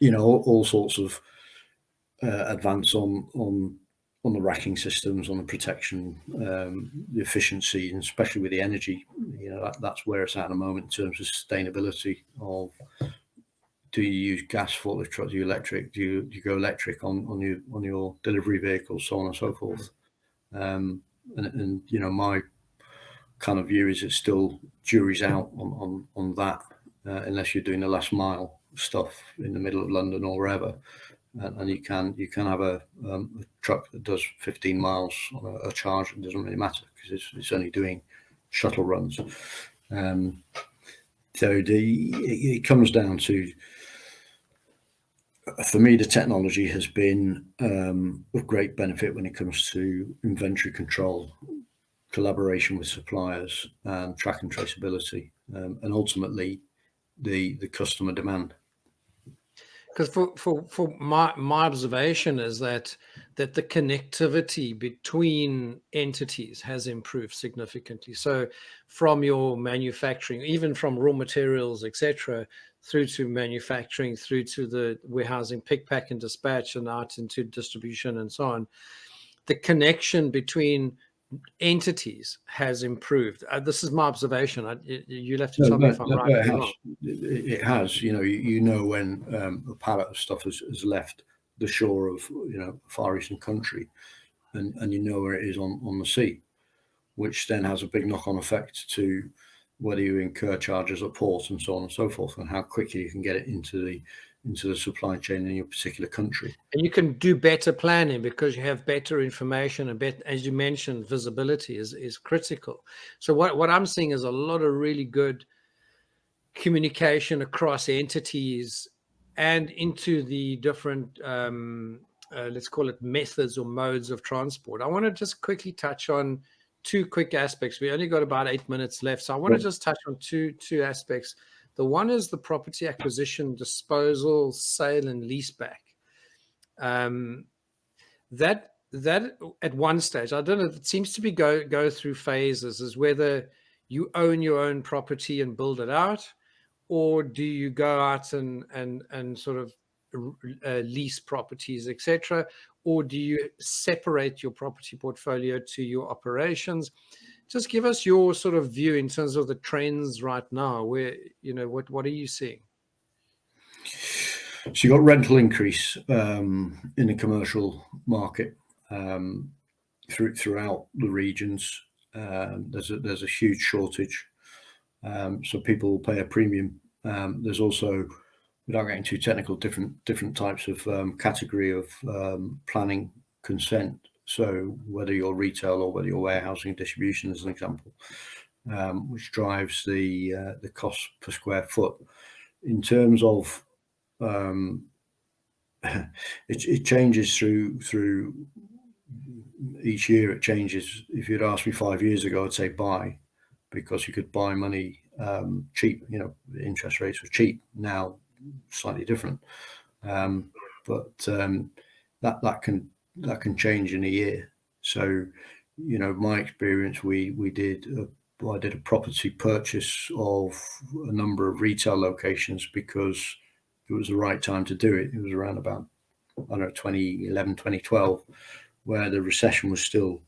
You know, all sorts of advance on the racking systems, on the protection, the efficiency, and especially with the energy. You know, that's where it's at the moment in terms of sustainability. Of, do you use gas for the truck? Do you electric? Do you go electric on your delivery vehicles, so on and so forth? And you know, my kind of view is it's still jury's out on that, unless you're doing the last mile stuff in the middle of London or wherever. And you can have a truck that does 15 miles on a charge. It doesn't really matter, because it's only doing shuttle runs. So it comes down to, for me, the technology has been of great benefit when it comes to inventory control, collaboration with suppliers, and track and traceability, and ultimately the customer demand. Because for my observation is that the connectivity between entities has improved significantly. So from your manufacturing, even from raw materials, etc., through to manufacturing, through to the warehousing, pick, pack, and dispatch, and out into distribution and so on, the connection between entities has improved. This is my observation. You'll have to tell me if I'm right or wrong. It has. You know when a pallet of stuff has left the shore of, you know, Far Eastern country, and you know where it is on the sea, which then has a big knock-on effect to whether you incur charges at port and so on and so forth, and how quickly you can get it into the supply chain in your particular country. And you can do better planning because you have better information, and better, as you mentioned, visibility is critical. So what I'm seeing is a lot of really good communication across entities and into the different, let's call it methods or modes of transport. I want to just quickly touch on two quick aspects. We only got about 8 minutes left, so I want to just touch on two aspects. The one is the property acquisition, disposal, sale, and leaseback. That at one stage, I don't know, it seems to be go through phases, is whether you own your own property and build it out, or do you go out and sort of lease properties, etc., or do you separate your property portfolio to your operations? Just give us your sort of view in terms of the trends right now. Where, you know, what are you seeing? So you got rental increase in the commercial market throughout the regions. There's a huge shortage, so people will pay a premium. There's also, without getting too technical, different types of category of planning consent. So whether you're retail or whether you're warehousing and distribution, as an example, which drives the cost per square foot. In terms of it changes through each year. It changes. If you'd asked me 5 years ago, I'd say buy, because you could buy money cheap. You know, the interest rates were cheap. Now slightly different, but that can change in a year. So, you know, my experience, I did a property purchase of a number of retail locations because it was the right time to do it. It was around about, I don't know, 2011, 2012, where the recession was still,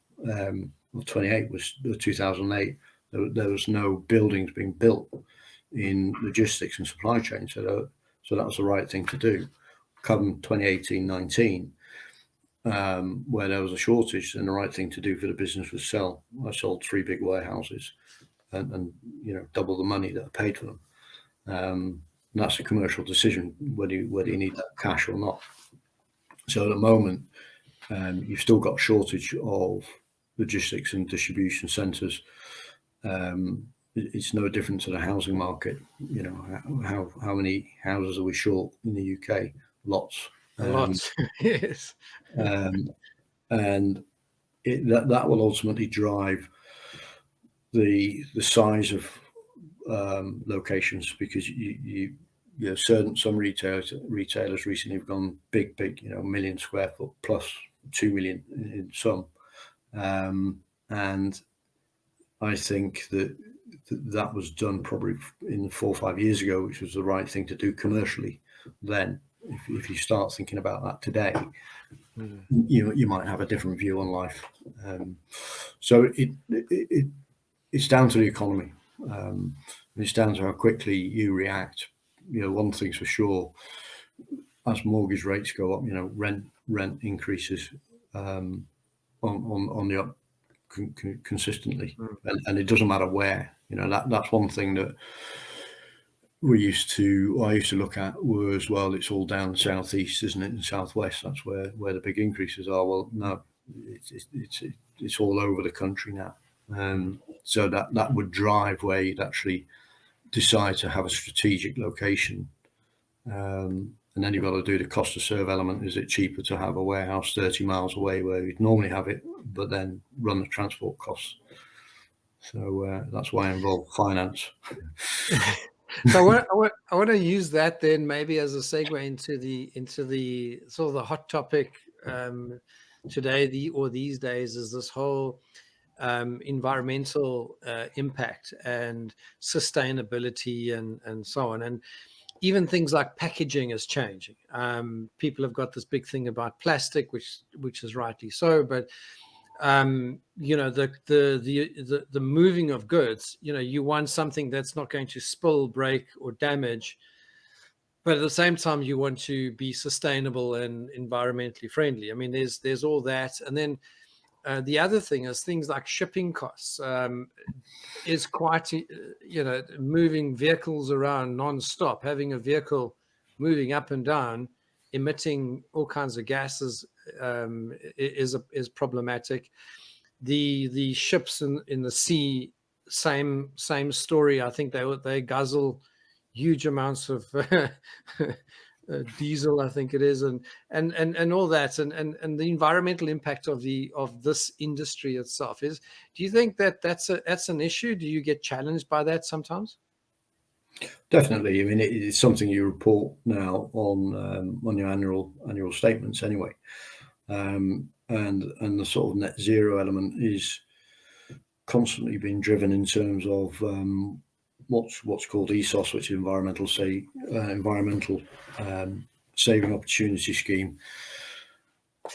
28 was 2008. There was no buildings being built in logistics and supply chain. So that was the right thing to do. Come 2018, 19, where there was a shortage, and the right thing to do for the business was sell. I sold 3 big warehouses and you know, double the money that I paid for them. And that's a commercial decision, whether you need that cash or not. So at the moment, you've still got shortage of logistics and distribution centres, It's no different to the housing market. You know, how many houses are we short in the UK? Lots. A lot. Yes. And that will ultimately drive the size of locations, because you know, some retailers recently have gone big, you know, 1 million square foot plus 2 million in some, and I think that was done probably in 4 or 5 years ago, which was the right thing to do commercially. Then, if you start thinking about that today, you might have a different view on life. So it's down to the economy. It's down to how quickly you react. You know, one thing's for sure: as mortgage rates go up, you know, rent increases on the up consistently, and it doesn't matter where. You know, that's one thing that I used to look at was, well, it's all down the southeast, isn't it? And southwest, that's where the big increases are. Well, no, it's all over the country now. So that would drive where you'd actually decide to have a strategic location. And then you've got to do the cost to serve element. Is it cheaper to have a warehouse 30 miles away where you'd normally have it, but then run the transport costs? So that's why I involve finance. So I want to use that then maybe as a segue into the sort of the hot topic today these days, is this whole environmental impact and sustainability and so on. And even things like packaging is changing. People have got this big thing about plastic, which is rightly so, but you know, the moving of goods, you know, you want something that's not going to spill, break, or damage, but at the same time you want to be sustainable and environmentally friendly. I mean, there's all that. And then the other thing is things like shipping costs. Is quite, you know, moving vehicles around non-stop, having a vehicle moving up and down, emitting all kinds of gases, is problematic. The ships in the sea, same story. I think they guzzle huge amounts of diesel, I think it is, and all that, and the environmental impact of this industry itself is. Do you think that's an issue? Do you get challenged by that sometimes? Definitely. I mean, it's something you report now on your annual statements anyway, and the sort of net zero element is constantly being driven in terms of what's called ESOS, which is environmental saving opportunity scheme.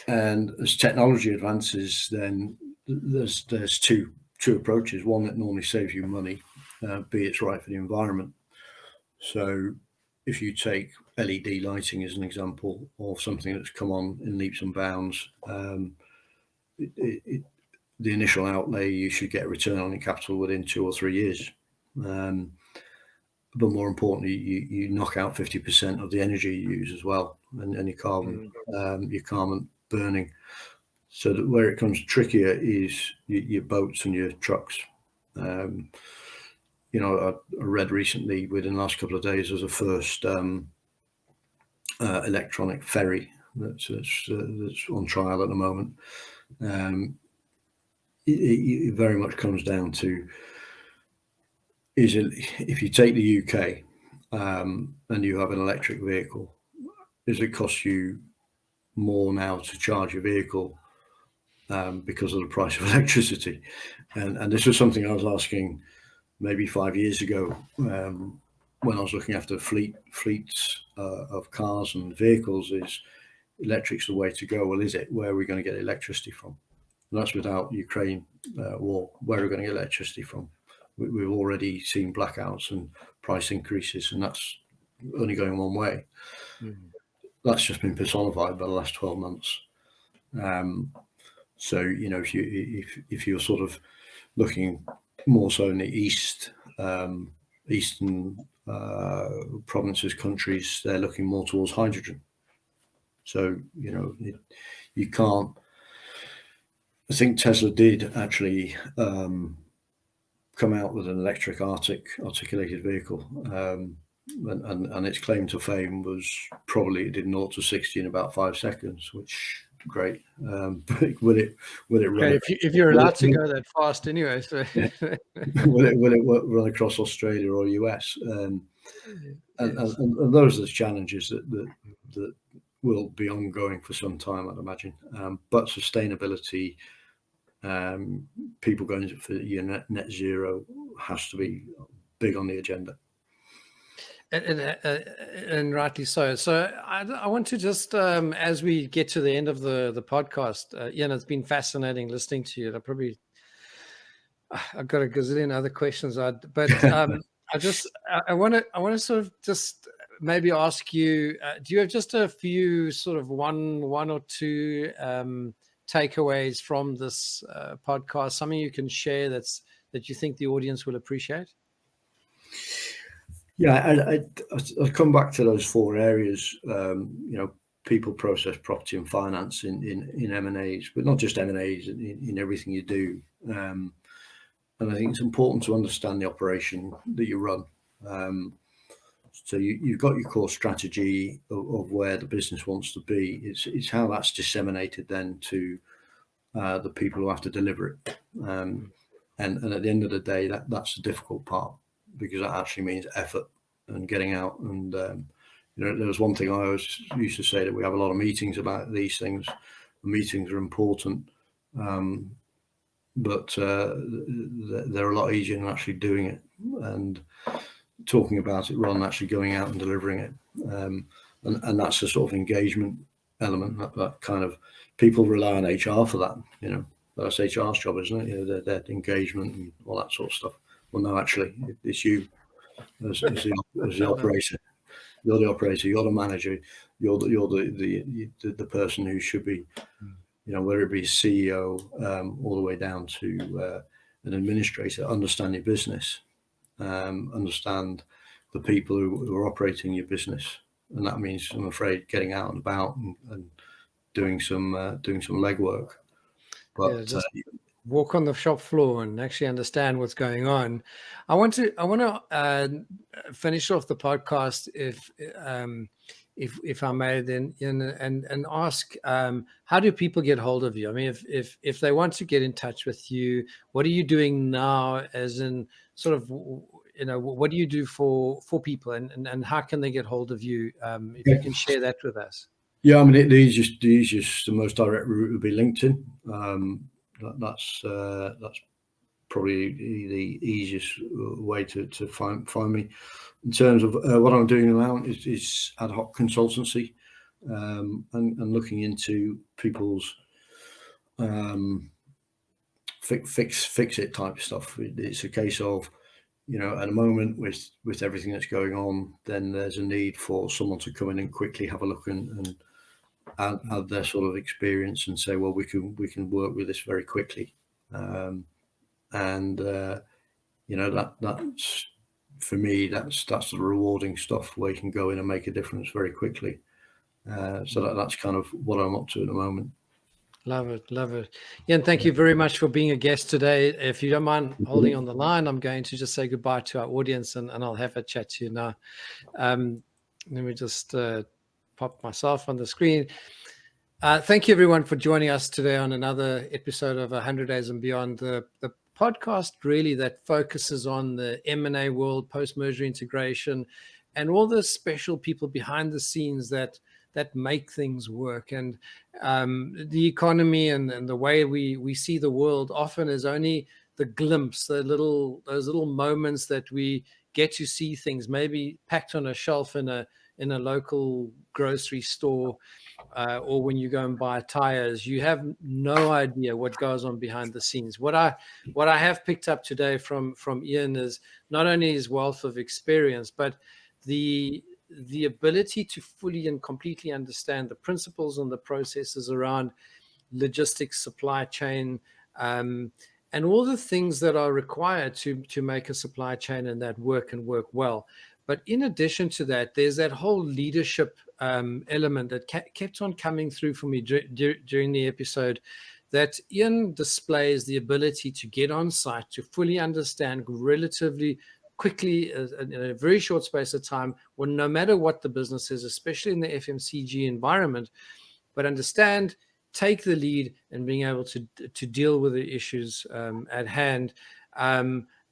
And as technology advances, then there's two approaches. One that normally saves you money, be it's right for the environment. So if you take LED lighting as an example of something that's come on in leaps and bounds, the initial outlay, you should get a return on your capital within 2 or 3 years. But more importantly, you knock out 50% of the energy you use as well, and your carbon burning. So that where it comes trickier is your boats and your trucks. You know, I read recently, within the last couple of days, there's a first electronic ferry that's on trial at the moment. It very much comes down to, if you take the UK and you have an electric vehicle, does it cost you more now to charge your vehicle because of the price of electricity? And this was something I was asking maybe 5 years ago when I was looking after fleets of cars and vehicles. Is electric's the way to go? Well, is it? Where are we going to get electricity from? And that's without Ukraine war. Where are we going to get electricity from? We've already seen blackouts and price increases, and that's only going one way. That's just been personified by the last 12 months. So, you know, if you're sort of looking more so in the eastern provinces, countries, they're looking more towards hydrogen. So, you know, you can't. I think Tesla did actually come out with an electric articulated vehicle. And its claim to fame was probably it did 0 to 60 in about 5 seconds, which great. But will it run? Okay, if you're allowed to go that fast anyway, so Yeah. will it run across Australia or US? yes. And those are the challenges that will be ongoing for some time, I'd imagine. But sustainability, people going for net zero has to be big on the agenda. And rightly so. So I want to just, as we get to the end of the podcast, Ian, it's been fascinating listening to you. I've got a gazillion other questions, but I want to sort of just maybe ask you, do you have just a few sort of one or two takeaways from this podcast, something you can share that you think the audience will appreciate? Yeah, I'll come back to those 4 areas, people, process, property and finance in M&As, but not just M&As, in everything you do. And I think it's important to understand the operation that you run. So you've got your core strategy of where the business wants to be. It's how that's disseminated then to the people who have to deliver it. And at the end of the day, that's the difficult part, because that actually means effort and getting out. And there was one thing I always used to say, that we have a lot of meetings about these things. The meetings are important, but they're a lot easier than actually doing it and talking about it rather than actually going out and delivering it. And that's the sort of engagement element, that kind of, people rely on HR for that. That's HR's job, isn't it? Their engagement and all that sort of stuff. Well, no, actually, it's you as the operator. You're the operator. You're the manager. You're the person who should be, whether it be CEO, all the way down to an administrator. Understand your business, understand the people who are operating your business, and that means, I'm afraid, getting out and about and doing some legwork. But just walk on the shop floor and actually understand what's going on. I want to finish off the podcast, if I may, then, and ask, how do people get hold of you? I mean, if they want to get in touch with you, what are you doing now? As in, sort of, what do you do for people, and how can they get hold of you? If you can share that with us. Yeah, I mean, the easiest, the most direct route would be LinkedIn. That's probably the easiest way to find me. In terms of what I'm doing now is ad hoc consultancy, and looking into people's fix it type stuff. It's a case of, at the moment, with everything that's going on, then there's a need for someone to come in and quickly have a look and add their sort of experience and say, well, we can work with this very quickly. That's, for me, that's the rewarding stuff, where you can go in and make a difference very quickly. So that's kind of what I'm up to at the moment. Love it. Ian, thank you very much for being a guest today. If you don't mind holding on the line, I'm going to just say goodbye to our audience, and I'll have a chat to you now. Let me just pop myself on the screen. Thank you, everyone, for joining us today on another episode of 100 Days and Beyond, the podcast really that focuses on the M&A world, post-merger integration, and all the special people behind the scenes that make things work. And the economy and the way we see the world often is only the glimpse, those little moments that we get to see things maybe packed on a shelf in a local grocery store, or when you go and buy tires. You have no idea what goes on behind the scenes. What I have picked up today from Ian is not only his wealth of experience, but the ability to fully and completely understand the principles and the processes around logistics, supply chain, and all the things that are required to make a supply chain and that work well. But in addition to that, there's that whole leadership element that kept on coming through for me during the episode, that Ian displays the ability to get on site, to fully understand relatively quickly in a very short space of time, well, no matter what the business is, especially in the FMCG environment, but understand, take the lead, and being able to deal with the issues at hand.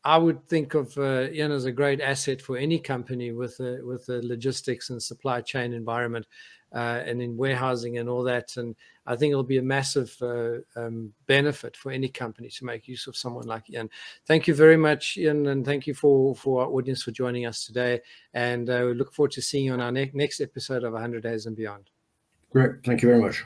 I would think of Ian as a great asset for any company with the logistics and supply chain environment, and in warehousing and all that. And I think it'll be a massive benefit for any company to make use of someone like Ian. Thank you very much, Ian, and thank you for our audience for joining us today. And we look forward to seeing you on our next episode of 100 Days and Beyond. Great. Thank you very much.